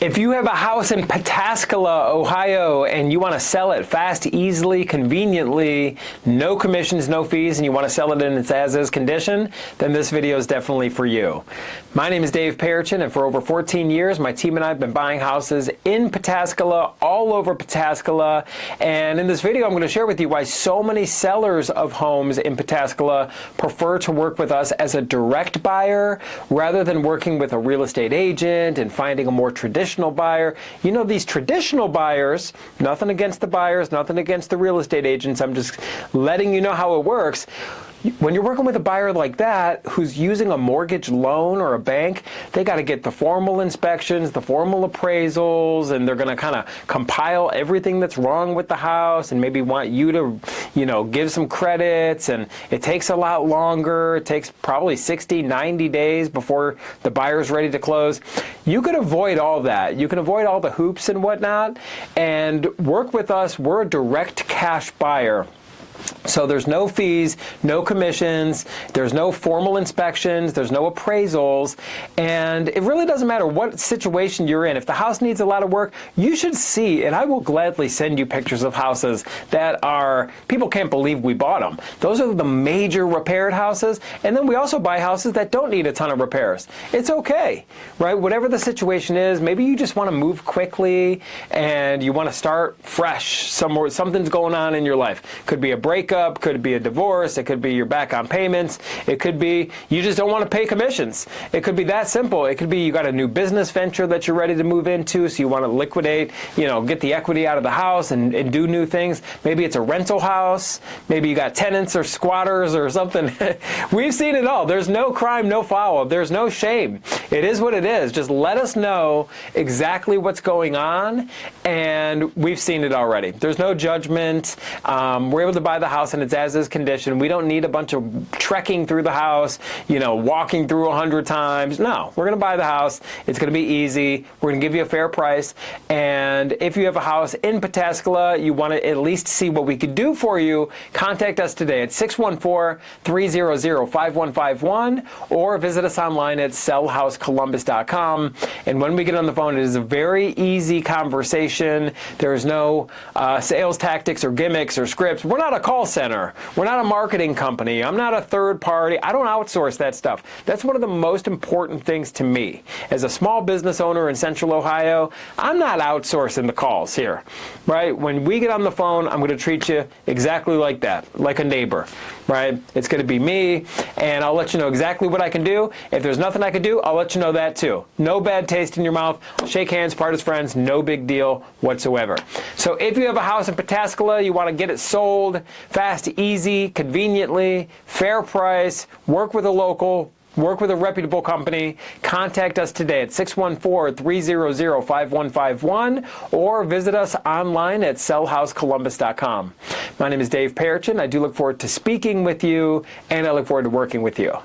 If you have a house in Pataskala, Ohio, and you want to sell it fast, easily, conveniently, no commissions, no fees, and you want to sell it in its as-is condition, then this video is definitely for you. My name is Dave Perichin, and for over 14 years, my team and I have been buying houses in Pataskala, all over Pataskala, and in this video, I'm going to share with you why so many sellers of homes in Pataskala prefer to work with us as a direct buyer rather than working with a real estate agent and finding a more traditional buyer. You know, these traditional buyers, nothing against the buyers, nothing against the real estate agents, I'm just letting you know how it works. When you're working with a buyer like that who's using a mortgage loan or a bank, they got to get the formal inspections, the formal appraisals, and they're going to kind of compile everything that's wrong with the house and maybe want you to, give some credits, and it takes a lot longer. It takes probably 60, 90 days before the buyer's ready to close. You could avoid all that. You can avoid all the hoops and whatnot and work with us. We're a direct cash buyer. So there's no fees, no commissions, there's no formal inspections, there's no appraisals, and it really doesn't matter what situation you're in. If the house needs a lot of work, you should see, and I will gladly send you pictures of houses that are, people can't believe we bought them. Those are the major repaired houses, and then we also buy houses that don't need a ton of repairs. It's okay, right? Whatever the situation is, maybe you just want to move quickly and you want to start fresh somewhere, something's going on in your life. Could be a breakup, could be a divorce, it could be you're back on payments, it could be you just don't want to pay commissions. It could be that simple. It could be you got a new business venture that you're ready to move into, so you want to liquidate, get the equity out of the house and do new things. Maybe it's a rental house, maybe you got tenants or squatters or something. We've seen it all. There's no crime, no foul. There's no shame. It is what it is. Just let us know exactly what's going on, and we've seen it already. There's no judgment. We're able to buy the house in its as-is condition. We don't need a bunch of trekking through the house, walking through 100 times. No, we're going to buy the house. It's going to be easy. We're going to give you a fair price. And if you have a house in Pataskala, you want to at least see what we could do for you, contact us today at 614-300-5151 or visit us online at sellhousecolumbus.com. And when we get on the phone, it is a very easy conversation. There's no sales tactics or gimmicks or scripts. We're not a call center. We're not a marketing company. I'm not a third party. I don't outsource that stuff. That's one of the most important things to me. As a small business owner in Central Ohio, I'm not outsourcing the calls here, right? When we get on the phone, I'm going to treat you exactly like that, like a neighbor, right? It's going to be me, and I'll let you know exactly what I can do. If there's nothing I can do, I'll let you know that too. No bad taste in your mouth. Shake hands, part as friends, no big deal whatsoever. So if you have a house in Pataskala, you want to get it sold fast, easy, conveniently, fair price, work with a local, work with a reputable company, contact us today at 614-300-5151 or visit us online at sellhousecolumbus.com. My name is Dave Perichin. I do look forward to speaking with you, and I look forward to working with you.